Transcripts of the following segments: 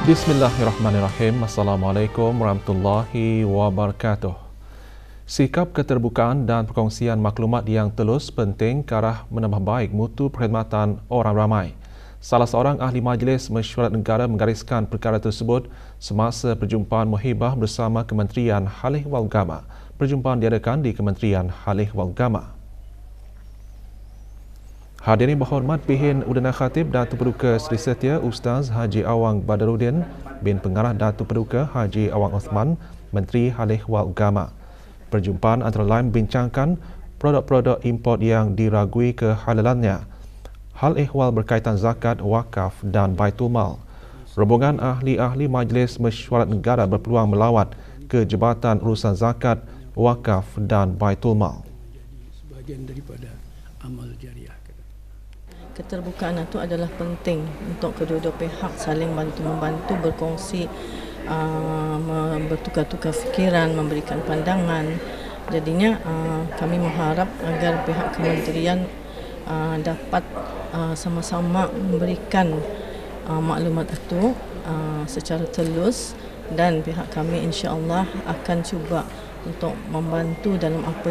Bismillahirrahmanirrahim. Assalamualaikum warahmatullahi wabarakatuh. Sikap keterbukaan dan perkongsian maklumat yang telus penting ke arah menambah baik mutu perkhidmatan orang ramai. Salah seorang ahli majlis mesyuarat negara menggariskan perkara tersebut semasa perjumpaan muhibah bersama Kementerian Halih wal Gama. Perjumpaan diadakan di Kementerian Halih wal Gama. Hadirin berhormat Pihin Udana Khatib Datuk Paduka Seri Setia Ustaz Haji Awang Badaruddin bin Pengarah Datuk Paduka Haji Awang Osman, Menteri Halih wal Gama. Perjumpaan antara lain membincangkan produk-produk import yang diragui kehalalannya, hal ehwal berkaitan zakat, wakaf dan baitul mal. Rombongan ahli-ahli Majlis Mesyuarat Negara berpeluang melawat ke Jabatan Urusan Zakat, Wakaf dan Baitul Mal. Sebahagian daripada amal jariah. Keterbukaan itu adalah penting untuk kedua-dua pihak saling bantu-membantu, berkongsi, bertukar-tukar fikiran, memberikan pandangan. Jadinya kami mengharap agar pihak kementerian dapat sama-sama memberikan maklumat itu secara telus, dan pihak kami insya-Allah akan cuba untuk membantu dalam apa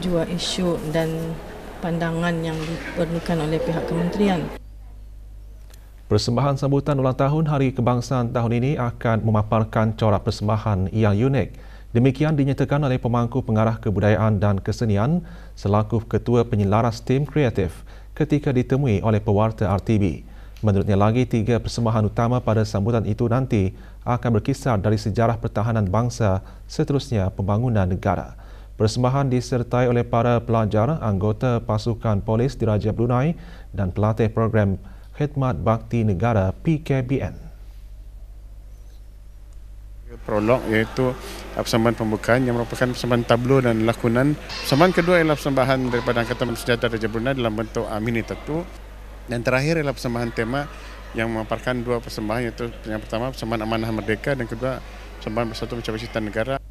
jua isu dan pandangan yang diperlukan oleh pihak kementerian. Persembahan sambutan ulang tahun Hari Kebangsaan tahun ini akan memaparkan corak persembahan yang unik. Demikian dinyatakan oleh pemangku pengarah kebudayaan dan kesenian selaku ketua penyelaras tim kreatif ketika ditemui oleh pewarta RTB. Menurutnya lagi, 3 persembahan utama pada sambutan itu nanti akan berkisar dari sejarah pertahanan bangsa, seterusnya pembangunan negara. Persembahan disertai oleh para pelajar, anggota pasukan polis Diraja Brunei dan pelatih program Khidmat Bakti Negara PKBN. Prolog iaitu persembahan pembukaan yang merupakan persembahan tablo dan lakonan. Persembahan kedua ialah persembahan daripada Angkatan Bersenjata Diraja Brunei dalam bentuk mini tattoo. Dan terakhir ialah persembahan tema yang memaparkan 2 persembahan, iaitu yang pertama persembahan Amanah Merdeka dan kedua persembahan Bersatu Mencapai Cita Negara.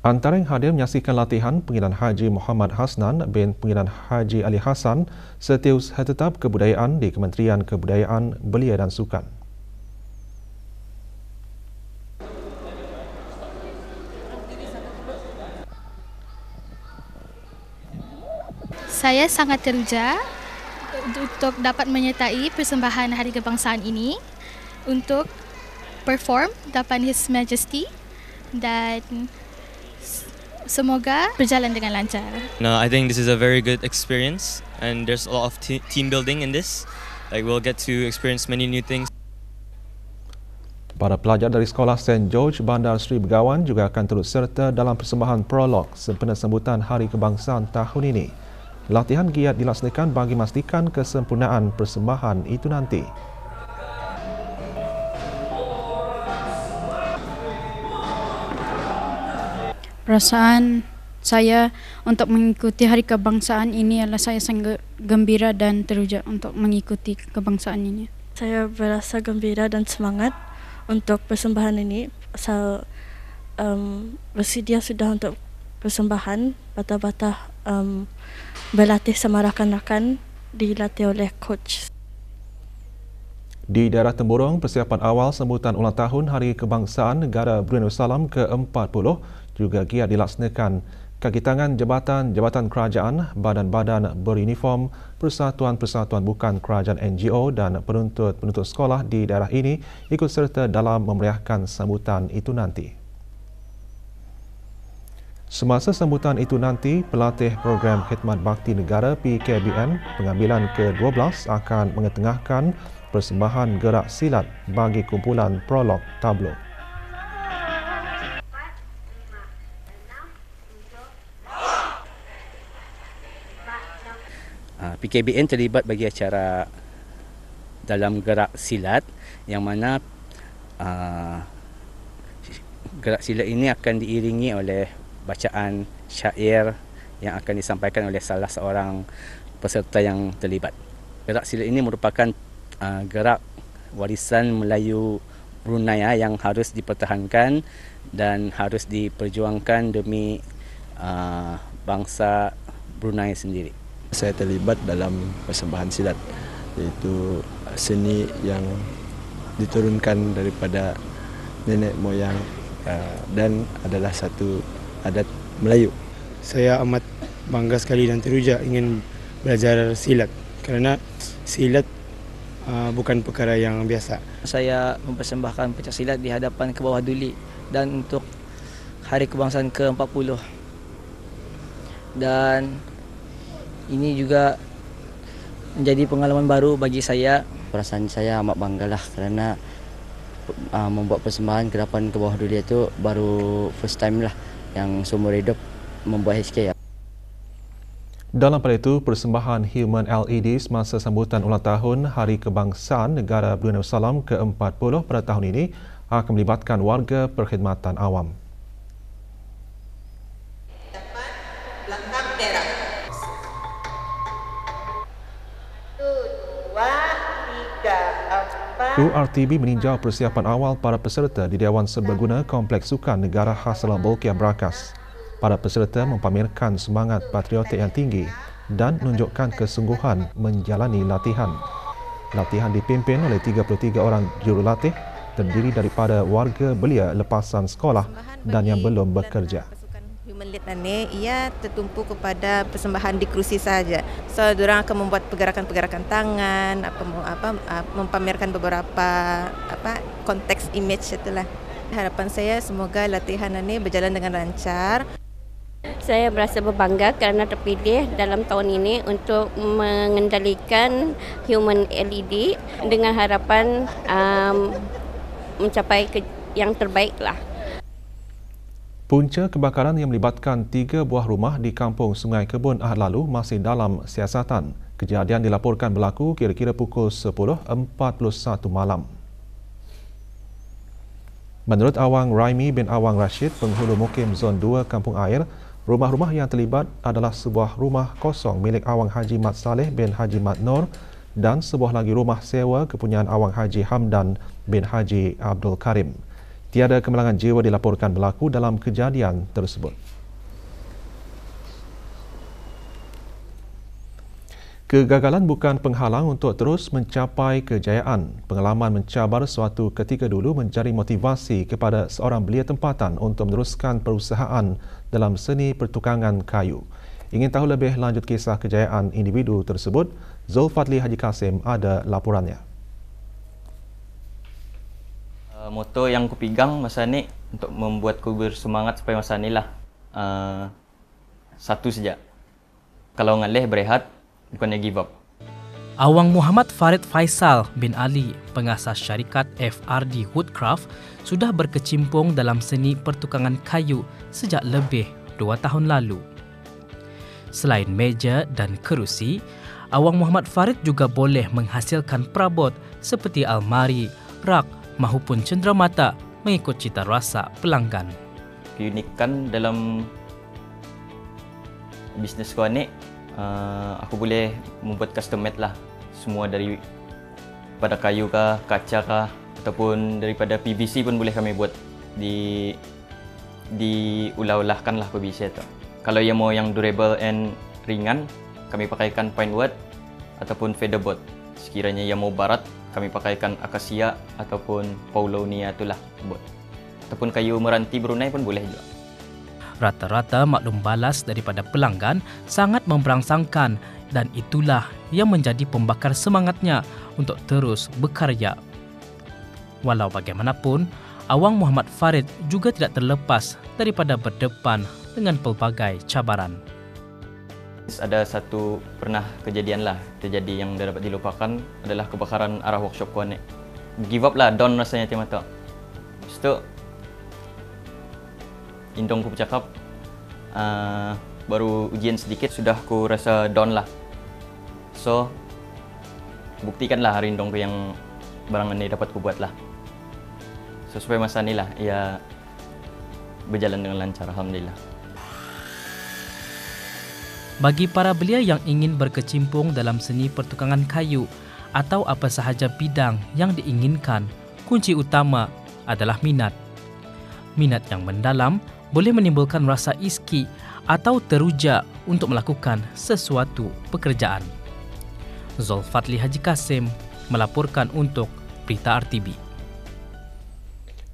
Antara yang hadir menyaksikan latihan Pengiran Haji Muhammad Hasnan bin Pengiran Haji Ali Hassan Setiausaha Tetap Kebudayaan di Kementerian Kebudayaan, Belia dan Sukan. Saya sangat teruja untuk dapat menyertai persembahan Hari Kebangsaan ini untuk perform depan His Majesty, dan semoga berjalan dengan lancar. No, I think this is a very good experience, and there's a lot of team building in this. Like, we'll get to experience many new things. Para pelajar dari Sekolah St. George Bandar Seri Begawan juga akan turut serta dalam persembahan prolog sempena sambutan Hari Kebangsaan tahun ini. Latihan giat dilaksanakan bagi memastikan kesempurnaan persembahan itu nanti. Perasaan saya untuk mengikuti Hari Kebangsaan ini adalah saya sangat gembira dan teruja untuk mengikuti kebangsaan ini. Saya berasa gembira dan semangat untuk persembahan ini. Asal bersedia sudah untuk persembahan, bata-bata berlatih sama rakan-rakan, dilatih oleh coach. Di daerah Temburong, persiapan awal sambutan ulang tahun Hari Kebangsaan Negara Brunei Darussalam ke-40 juga giat dilaksanakan. Kaki tangan jabatan-jabatan kerajaan, badan-badan beruniform, persatuan-persatuan bukan kerajaan NGO dan penuntut-penuntut sekolah di daerah ini ikut serta dalam memeriahkan sambutan itu nanti. Semasa sambutan itu nanti, pelatih program Khidmat Bakti Negara PKBN pengambilan ke-12 akan mengetengahkan persembahan gerak silat bagi kumpulan prolog tablo. PKBN terlibat bagi acara dalam gerak silat, yang mana gerak silat ini akan diiringi oleh bacaan syair yang akan disampaikan oleh salah seorang peserta yang terlibat. Gerak silat ini merupakan gerak warisan Melayu Brunei yang harus dipertahankan dan harus diperjuangkan demi bangsa Brunei sendiri. Saya terlibat dalam persembahan silat iaitu seni yang diturunkan daripada nenek moyang dan adalah satu adat Melayu. Saya amat bangga sekali dan teruja ingin belajar silat kerana silat bukan perkara yang biasa. Saya mempersembahkan pencak silat di hadapan ke bawah duli dan untuk Hari Kebangsaan ke-40. Dan ini juga menjadi pengalaman baru bagi saya. Perasaan saya amat banggalah kerana membuat persembahan ke hadapan ke bawah duli itu baru first time lah yang seumur hidup membuat HK. Dalam pada itu, persembahan Human LED semasa sambutan ulang tahun Hari Kebangsaan Negara Brunei Darussalam ke-40 pada tahun ini akan melibatkan warga perkhidmatan awam. Kru RTB meninjau persiapan awal para peserta di Dewan Serbaguna Kompleks Sukan Negara Hasrul Bolkiah Berakas. Para peserta mempamerkan semangat patriotik yang tinggi dan menunjukkan kesungguhan menjalani latihan. Latihan dipimpin oleh 33 orang jurulatih terdiri daripada warga belia lepasan sekolah dan yang belum bekerja. Human LED ini ia tertumpu kepada persembahan di kerusi saja. So, diorang akan membuat pergerakan-pergerakan tangan, mempamerkan beberapa konteks image itulah. Harapan saya semoga latihan ini berjalan dengan lancar. Saya berasa berbangga kerana terpilih dalam tahun ini untuk mengendalikan Human LED dengan harapan mencapai yang terbaiklah. Punca kebakaran yang melibatkan 3 buah rumah di kampung Sungai Kebun Ahad lalu masih dalam siasatan. Kejadian dilaporkan berlaku kira-kira pukul 10.41 malam. Menurut Awang Raimi bin Awang Rashid, penghulu mukim Zon 2 Kampung Air, rumah-rumah yang terlibat adalah sebuah rumah kosong milik Awang Haji Mat Saleh bin Haji Mat Nur dan sebuah lagi rumah sewa kepunyaan Awang Haji Hamdan bin Haji Abdul Karim. Tiada kemalangan jiwa dilaporkan berlaku dalam kejadian tersebut. Kegagalan bukan penghalang untuk terus mencapai kejayaan. Pengalaman mencabar suatu ketika dulu menjadi motivasi kepada seorang belia tempatan untuk meneruskan perusahaan dalam seni pertukangan kayu. Ingin tahu lebih lanjut kisah kejayaan individu tersebut? Zulfadli Haji Kasim ada laporannya. Moto yang aku pegang masa ni untuk membuatku bersemangat supaya masa ni lah satu saja. Kalau ngalih berehat, bukannya give up. Awang Muhammad Farid Faisal bin Ali, pengasas syarikat FRD Woodcraft, sudah berkecimpung dalam seni pertukangan kayu sejak lebih 2 tahun lalu. Selain meja dan kerusi, Awang Muhammad Farid juga boleh menghasilkan perabot seperti almari, rak mahupun cenderamata mengikut cita rasa pelanggan. Keunikan dalam bisnes aku ni, aku boleh membuat custom made lah. Semua daripada kayu kah, kaca kah, ataupun daripada PVC pun boleh kami buat. Diulah-ulahkan lah PVC tu. Kalau yang mau yang durable and ringan, kami pakaikan pine wood ataupun featherboard. Sekiranya yang mau barat, kami pakaikan akasia ataupun paulonia itulah buat. Ataupun kayu meranti Brunei pun boleh juga. Rata-rata maklum balas daripada pelanggan sangat memberangsangkan dan itulah yang menjadi pembakar semangatnya untuk terus berkarya. Walau bagaimanapun, Awang Muhammad Farid juga tidak terlepas daripada berdepan dengan pelbagai cabaran. Ada satu pernah kejadian lah terjadi yang dapat dilupakan adalah kebakaran arah workshop ku ni. Give up lah, down rasanya tiap mata. Lepas tu indong ku bercakap baru ujian sedikit sudah ku rasa down lah. So buktikanlah hari indong ku yang barang ini dapat ku buat lah. So supaya masa ni lah ia berjalan dengan lancar, alhamdulillah. Bagi para belia yang ingin berkecimpung dalam seni pertukangan kayu atau apa sahaja bidang yang diinginkan, kunci utama adalah minat. Minat yang mendalam boleh menimbulkan rasa iski atau teruja untuk melakukan sesuatu pekerjaan. Zulfatli Haji Kasim melaporkan untuk Berita RTB.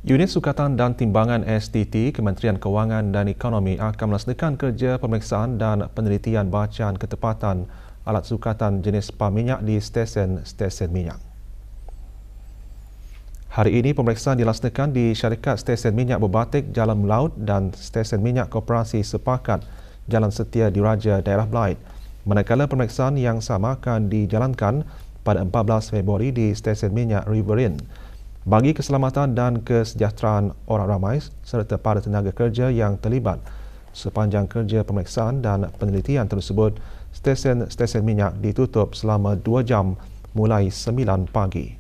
Unit Sukatan dan Timbangan STT Kementerian Kewangan dan Ekonomi akan melaksanakan kerja pemeriksaan dan penelitian bacaan ketepatan alat sukatan jenis pam minyak di stesen minyak. Hari ini pemeriksaan dilaksanakan di syarikat stesen minyak berbatik Jalan Melaut dan stesen minyak Koperasi Sepakat Jalan Setia Diraja Daerah Belait. Manakala pemeriksaan yang sama akan dijalankan pada 14 Februari di stesen minyak Riverine. Bagi keselamatan dan kesejahteraan orang ramai serta para tenaga kerja yang terlibat sepanjang kerja pemeriksaan dan penelitian tersebut, stesen minyak ditutup selama 2 jam mulai 9 pagi.